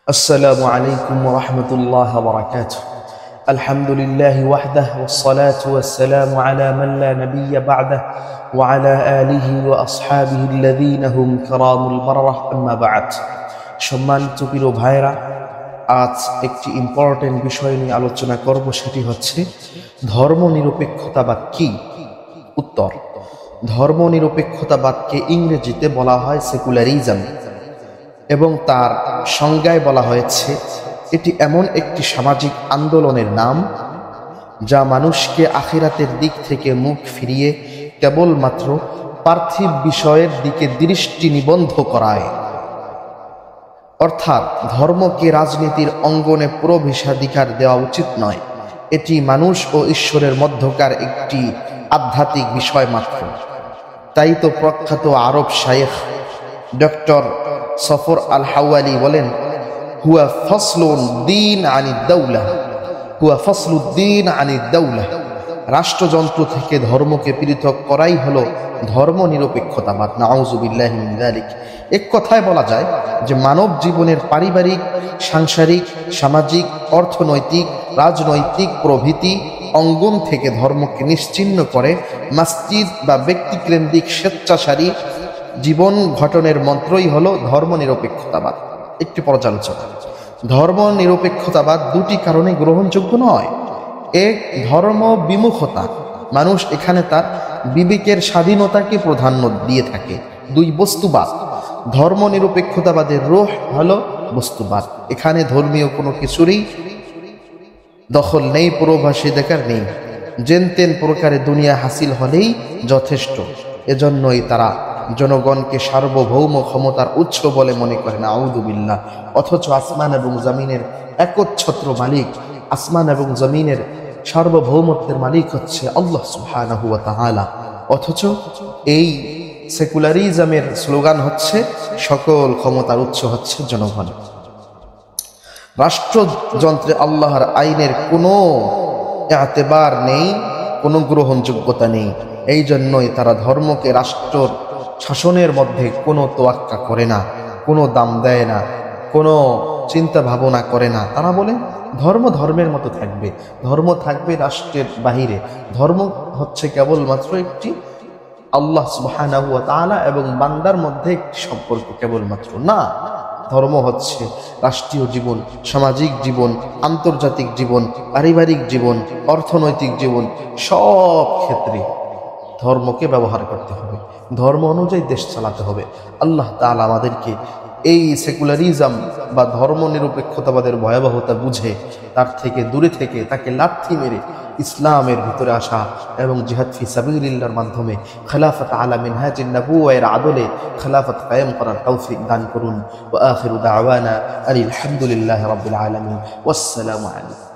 السلام عليكم ورحمة الله وبركاته. الحمد لله وحده والصلاة والسلام على من لا نبي بعده وعلى آله وأصحابه الذين هم كرام البررة أما بعد. সম্মানিত প্রিয় ভাইরা, আজ একটি ইম্পর্টেন্ট বিষয় নিয়ে আলোচনা করব, সেটি হচ্ছে ধর্মনিরপেক্ষতাবাদ কি। উত্তর: ধর্মনিরপেক্ষতাবাদকে ইংরেজিতে বলা হয় সেকুলারিজম এবং তার সংজ্ঞায় বলা হয়েছে এটি এমন একটি সামাজিক আন্দোলনের নাম যা মানুষকে আখিরাতের দিক থেকে মুখ ফিরিয়ে কেবলমাত্র পার্থিব বিষয়ের দিকে দৃষ্টি নিবদ্ধ করায়। অর্থাৎ ধর্মকে রাজনীতির অঙ্গনে প্রবেশাধিকার দেওয়া উচিত নয়, এটি মানুষ ও ঈশ্বরের মধ্যকার একটি আধ্যাত্মিক বিষয় মাত্র। তাই তো প্রখ্যাত আরব শায়েখ ডক্টর সফর আল হাওয়ালি বলেন, হুয়া ফসলুদ্দিন আনিদ দাওলা, হুয়া ফসলুদ্দিন আনিদ দাওলা। রাষ্ট্রযন্ত্র থেকে ধর্মকে পৃথক করাই হলো ধর্মনিরপেক্ষতাবাদ। নাউযুবিল্লাহি মিন যালিক। এক কথায় বলা যায় যে মানব জীবনের পারিবারিক, সাংসারিক, সামাজিক, অর্থনৈতিক, রাজনৈতিক প্রভৃতি অঙ্গন থেকে ধর্মকে নিশ্চিহ্ন করে মসজিদ বা ব্যক্তিকেন্দ্রিক স্বেচ্ছাচারী জীবন গঠনের মন্ত্রই হলো ধর্মনিরপেক্ষতাবাদ। একটি পর্যালোচনা: ধর্মনিরপেক্ষতাবাদ দুটি কারণে গ্রহণযোগ্য নয়। এক, ধর্ম বিমুখতা, মানুষ এখানে তার বিবেকের স্বাধীনতাকে প্রাধান্য দিয়ে থাকে। দুই, বস্তুবাদ, ধর্মনিরপেক্ষতাবাদের রূহ হলো বস্তুবাদ। এখানে ধর্মীয় কোনো কিছুরই দখল নেই, পূর্বাভাসী দেখার নেই, যেন তেন প্রকারে দুনিয়া হাসিল হলেই যথেষ্ট। এজন্যই তারা জনগণকে সার্বভৌম ক্ষমতার উৎস বলে মনে করেন। আউযুবিল্লাহ। অথচ আসমান এবং জমিনের একচ্ছত্র মালিক, আসমান এবং জমিনের সার্বভৌমত্বের মালিক হচ্ছে আল্লাহ সুবহানাহু ওয়া তাআলা। অথচ এই সেকুলারিজমের স্লোগান হচ্ছে সকল ক্ষমতার উৎস হচ্ছে জনগণ। রাষ্ট্রযন্ত্রে আল্লাহর আইনের কোনো এতেবার নেই, কোনো গ্রহণযোগ্যতা নেই। এই জন্যই তারা ধর্মকে রাষ্ট্র শাসনের মধ্যে কোনো তোয়াক্কা করে না, কোনো দাম দেয় না, কোনো চিন্তা ভাবনা করে না। তারা বলে ধর্ম ধর্মের মতো থাকবে, ধর্ম থাকবে রাষ্ট্রের বাহিরে। ধর্ম হচ্ছে কেবলমাত্র একটি আল্লাহ সুবহানাহু ওয়া তাআলা এবং বান্দার মধ্যে একটি সম্পর্ক কেবলমাত্র না। ধর্ম হচ্ছে রাষ্ট্রীয় জীবন, সামাজিক জীবন, আন্তর্জাতিক জীবন, পারিবারিক জীবন, অর্থনৈতিক জীবন, সব ক্ষেত্রে ধর্মকে ব্যবহার করতে হবে, ধর্ম অনুযায়ী দেশ চালাতে হবে। আল্লাহ তাআলা আমাদেরকে এই সেকুলারিজম বা ধর্মনিরপেক্ষতাবাদের ভয়াবহতা বুঝে তার থেকে দূরে থেকে তাকে লাথি মেরে ইসলামের ভিতরে আসা এবং জিহাদ ফি সাবিলিল্লাহর মাধ্যমে খেলাফত আলা মিনহাজিন নবুওয়ার আদলে খেলাফত কায়েম করার তৌফিক দান করুন। ওয়া আখিরু দাওয়ানা আলহামদুলিল্লাহি রাব্বিল আলামিন। ওয়াসসালামু আলাইকুম।